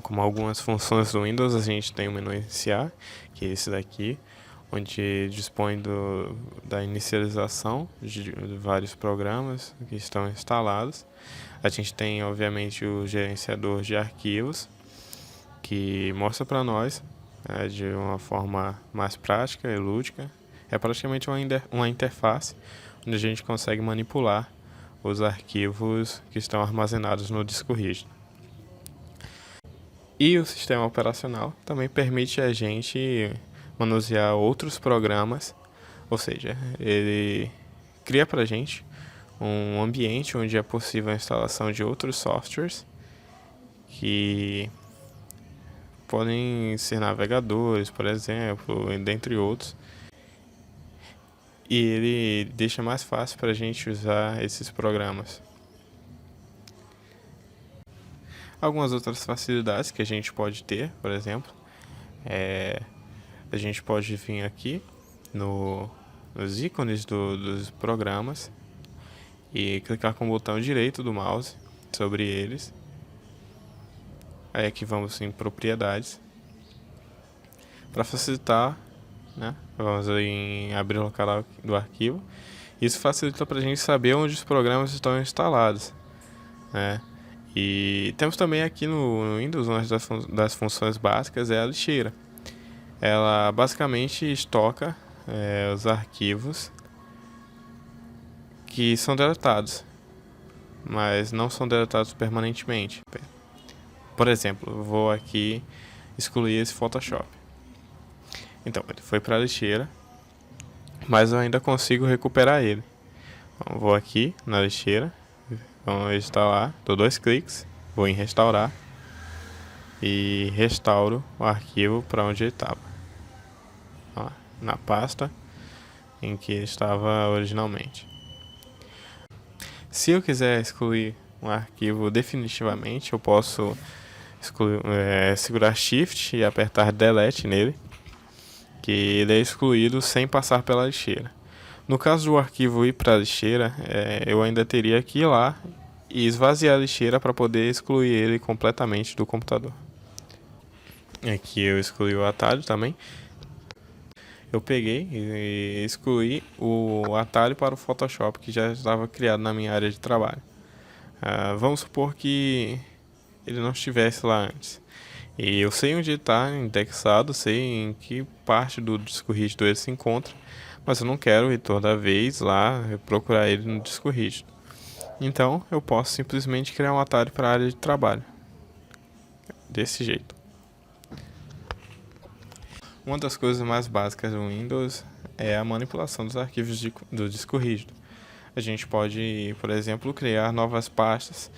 Como algumas funções do Windows, a gente tem o menu iniciar, que é esse daqui, onde dispõe da inicialização de vários programas que estão instalados. A gente tem, obviamente, o gerenciador de arquivos, que mostra para nós, de uma forma mais prática e lúdica. É praticamente uma interface onde a gente consegue manipular os arquivos que estão armazenados no disco rígido. E o sistema operacional também permite a gente manusear outros programas, ou seja, ele cria para a gente um ambiente onde é possível a instalação de outros softwares que podem ser navegadores, por exemplo, dentre outros. E ele deixa mais fácil para a gente usar esses programas. Algumas outras facilidades que a gente pode ter, por exemplo, a gente pode vir aqui nos ícones dos programas e clicar com o botão direito do mouse sobre eles. Aí aqui vamos em propriedades. Para facilitar, né, vamos em abrir o local do arquivo. Isso facilita para a gente saber onde os programas estão instalados, né? E temos também aqui no Windows, uma das funções básicas é a lixeira. Ela basicamente estoca os arquivos que são deletados, mas não são deletados permanentemente. Por exemplo, eu vou aqui excluir esse Photoshop. Então, ele foi para a lixeira, mas eu ainda consigo recuperar ele. Então, vou aqui na lixeira, vamos instalar, dou 2 cliques, vou em restaurar e restauro o arquivo para onde ele estava, na pasta em que ele estava originalmente. Se eu quiser excluir um arquivo definitivamente, eu posso segurar Shift e apertar Delete nele, que ele é excluído sem passar pela lixeira. No caso do arquivo ir para a lixeira, eu ainda teria que ir lá e esvaziar a lixeira para poder excluir ele completamente do computador. Aqui eu excluí o atalho também. Eu peguei e excluí o atalho para o Photoshop que já estava criado na minha área de trabalho. Vamos supor que ele não estivesse lá antes. E eu sei onde ele está indexado, sei em que parte do disco rígido ele se encontra, mas eu não quero ir toda vez lá procurar ele no disco rígido. Então eu posso simplesmente criar um atalho para a área de trabalho. Desse jeito. Uma das coisas mais básicas do Windows é a manipulação dos arquivos do disco rígido. A gente pode, por exemplo, criar novas pastas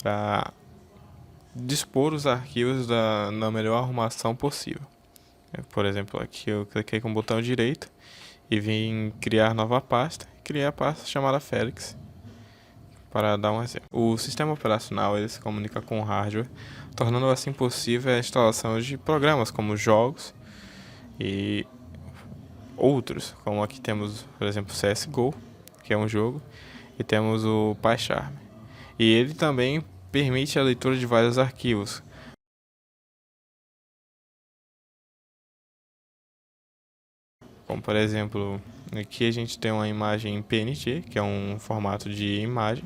para dispor os arquivos na melhor arrumação possível. Por exemplo, aqui eu cliquei com o botão direito e vim criar nova pasta. Criei a pasta chamada Felix, para dar um exemplo. O sistema operacional ele se comunica com o hardware, tornando assim possível a instalação de programas como jogos e outros, como aqui temos, por exemplo, CSGO, que é um jogo, e temos o PyCharm. E ele também permite a leitura de vários arquivos. Como por exemplo, aqui a gente tem uma imagem PNG, que é um formato de imagem.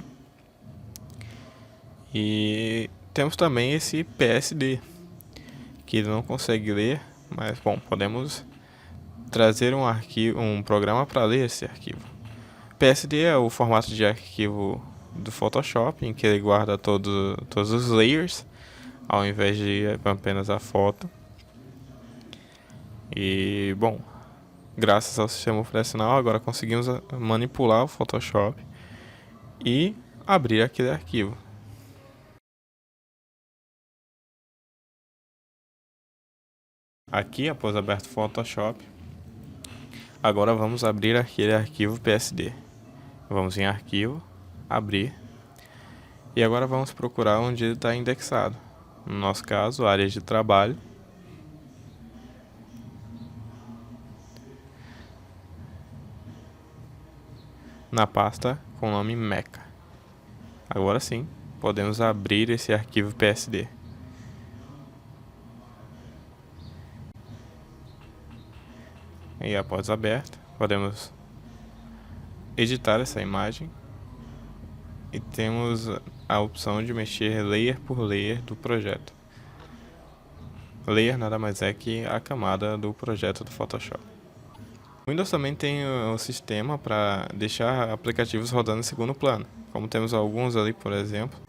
E temos também esse PSD, que ele não consegue ler, mas bom, podemos trazer um programa para ler esse arquivo. PSD é o formato de arquivo do Photoshop, em que ele guarda todos os layers, ao invés de apenas a foto. E bom, graças ao sistema operacional agora conseguimos manipular o Photoshop e abrir aquele arquivo. Aqui, após aberto o Photoshop, agora vamos abrir aquele arquivo PSD. Vamos em arquivo, abrir, e agora vamos procurar onde ele está indexado. No nosso caso, área de trabalho. Na pasta com o nome Mecha. Agora sim, podemos abrir esse arquivo PSD. E após aberta, podemos editar essa imagem e temos a opção de mexer layer por layer do projeto. Layer nada mais é que a camada do projeto do Photoshop. O Windows também tem um sistema para deixar aplicativos rodando em segundo plano, como temos alguns ali, por exemplo,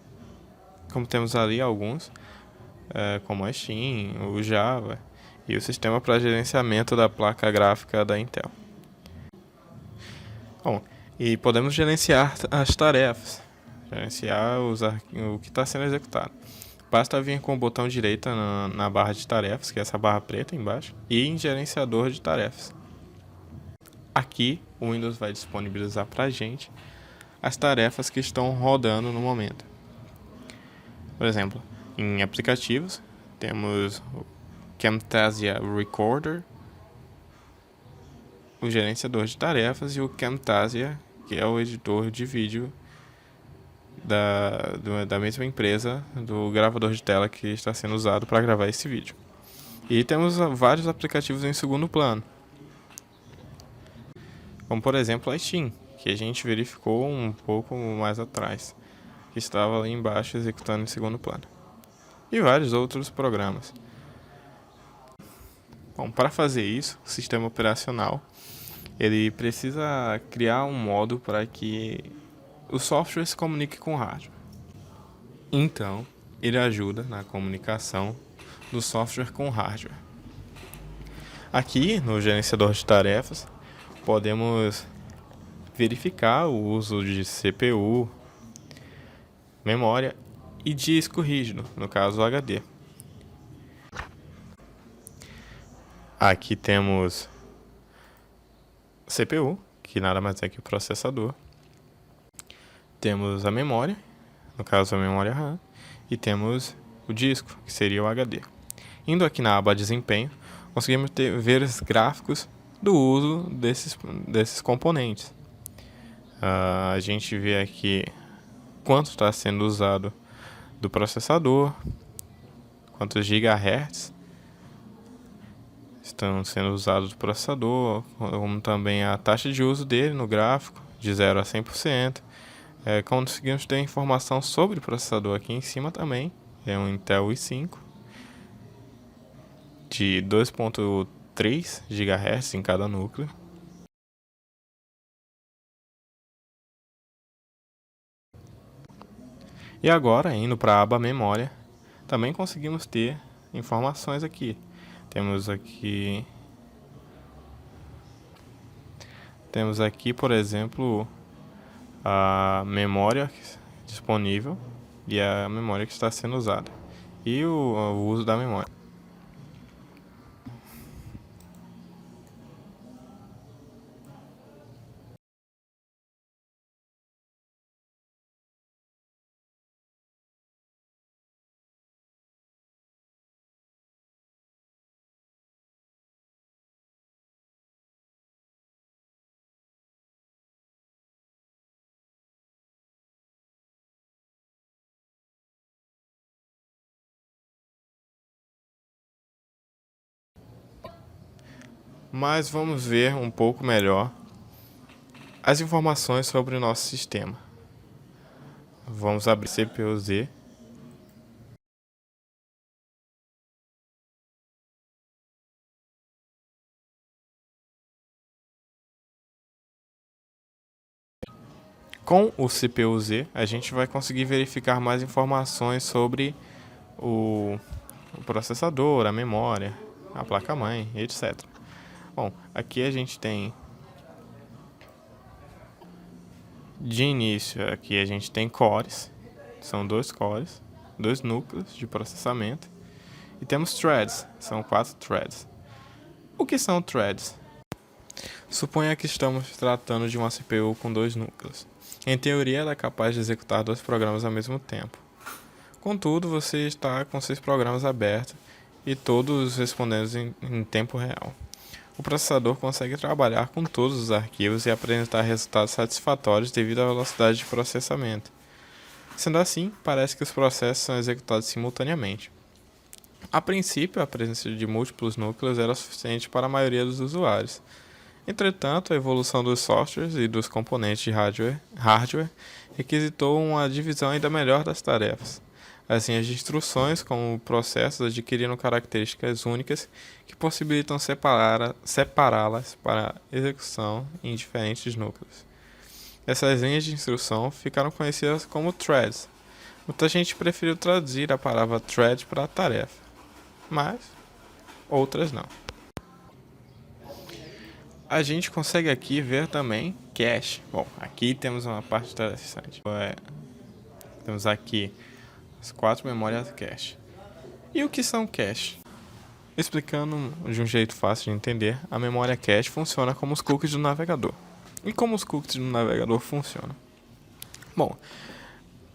como a Steam, o Java e o sistema para gerenciamento da placa gráfica da Intel. Bom, e podemos gerenciar as tarefas, gerenciar o que está sendo executado. Basta vir com o botão direito na barra de tarefas, que é essa barra preta embaixo, e em gerenciador de tarefas. Aqui o Windows vai disponibilizar para a gente as tarefas que estão rodando no momento. Por exemplo, em aplicativos, temos o Camtasia Recorder, o gerenciador de tarefas e o Camtasia, que é o editor de vídeo da mesma empresa, do gravador de tela que está sendo usado para gravar esse vídeo. E temos vários aplicativos em segundo plano, como por exemplo a Steam, que a gente verificou um pouco mais atrás, que estava ali embaixo executando em segundo plano, e vários outros programas. Bom, para fazer isso, o sistema operacional ele precisa criar um modo para que o software se comunique com o hardware. Então, ele ajuda na comunicação do software com o hardware. Aqui, no gerenciador de tarefas, podemos verificar o uso de CPU, memória e disco rígido, no caso HD. Aqui temos CPU, que nada mais é que o processador. Temos a memória, no caso a memória RAM, e temos o disco, que seria o HD. Indo aqui na aba Desempenho, conseguimos ver os gráficos do uso desses componentes. A gente vê aqui quanto está sendo usado do processador, quantos gigahertz estão sendo usados do processador, como também a taxa de uso dele no gráfico, de 0 a 100%. Conseguimos ter informação sobre o processador aqui em cima também, é um Intel i5 de 2.3 GHz em cada núcleo. E agora, indo para a aba memória, também conseguimos ter informações aqui. Temos aqui, por exemplo, a memória disponível e a memória que está sendo usada e o uso da memória. Mas vamos ver um pouco melhor as informações sobre o nosso sistema. Vamos abrir CPU-Z. Com o CPU-Z, a gente vai conseguir verificar mais informações sobre o processador, a memória, a placa-mãe, etc. Bom, aqui a gente tem de início, aqui a gente tem cores, são 2 cores, 2 núcleos de processamento, e temos threads, são 4 threads. O que são threads? Suponha que estamos tratando de uma CPU com 2 núcleos. Em teoria, ela é capaz de executar 2 programas ao mesmo tempo. Contudo, você está com 6 programas abertos e todos respondendo em tempo real. O processador consegue trabalhar com todos os arquivos e apresentar resultados satisfatórios devido à velocidade de processamento. Sendo assim, parece que os processos são executados simultaneamente. A princípio, a presença de múltiplos núcleos era suficiente para a maioria dos usuários. Entretanto, a evolução dos softwares e dos componentes de hardware requisitou uma divisão ainda melhor das tarefas. Assim, as instruções, como processos, adquiriram características únicas que possibilitam separá-las para execução em diferentes núcleos. Essas linhas de instrução ficaram conhecidas como threads. Muita gente preferiu traduzir a palavra thread para tarefa, mas outras não. A gente consegue aqui ver também cache. Bom, aqui temos uma parte interessante. Temos aqui as 4 memórias cache. E o que são cache? Explicando de um jeito fácil de entender, a memória cache funciona como os cookies do navegador. E como os cookies do navegador funcionam? Bom,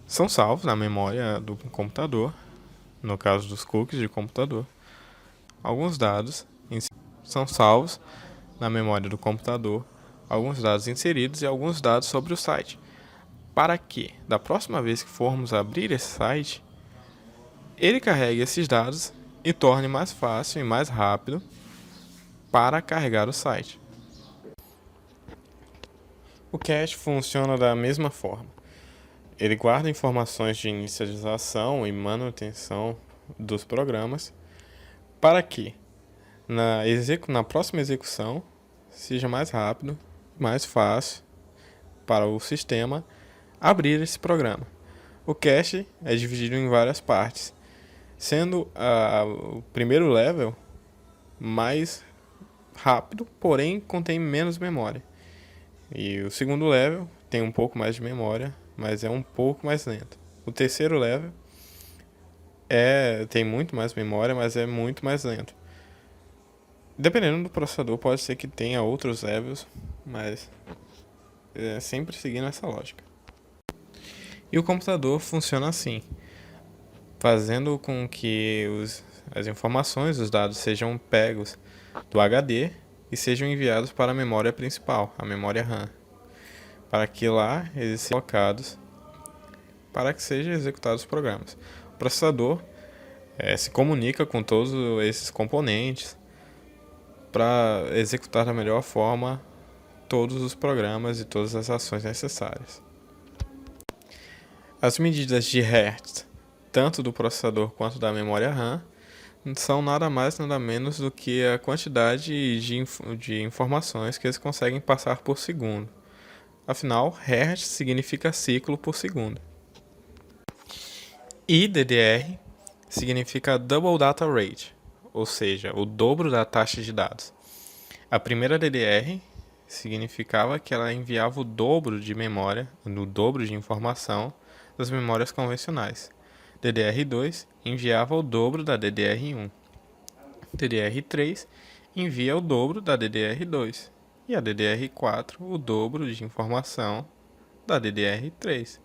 são salvos na memória do computador, no caso dos cookies de computador. Alguns dados são salvos na memória do computador, alguns dados inseridos e alguns dados sobre o site, para que, da próxima vez que formos abrir esse site, ele carregue esses dados e torne mais fácil e mais rápido para carregar o site. O cache funciona da mesma forma. Ele guarda informações de inicialização e manutenção dos programas para que, na próxima execução, seja mais rápido, mais fácil para o sistema abrir esse programa. O cache é dividido em várias partes, sendo o primeiro level mais rápido, porém contém menos memória. E o segundo level tem um pouco mais de memória, mas é um pouco mais lento. O terceiro level tem muito mais memória, mas é muito mais lento. Dependendo do processador, pode ser que tenha outros levels, mas é sempre seguindo essa lógica. E o computador funciona assim, fazendo com que as informações, os dados sejam pegos do HD e sejam enviados para a memória principal, a memória RAM, para que lá eles sejam colocados para que sejam executados os programas. O processador se comunica com todos esses componentes para executar da melhor forma todos os programas e todas as ações necessárias. As medidas de Hertz, tanto do processador quanto da memória RAM, são nada mais nada menos do que a quantidade de informações que eles conseguem passar por segundo. Afinal, Hertz significa ciclo por segundo. E DDR significa Double Data Rate, ou seja, o dobro da taxa de dados. A primeira DDR significava que ela enviava o dobro de memória, o dobro de informação das memórias convencionais. DDR2 enviava o dobro da DDR1. DDR3 envia o dobro da DDR2. E a DDR4 o dobro de informação da DDR3.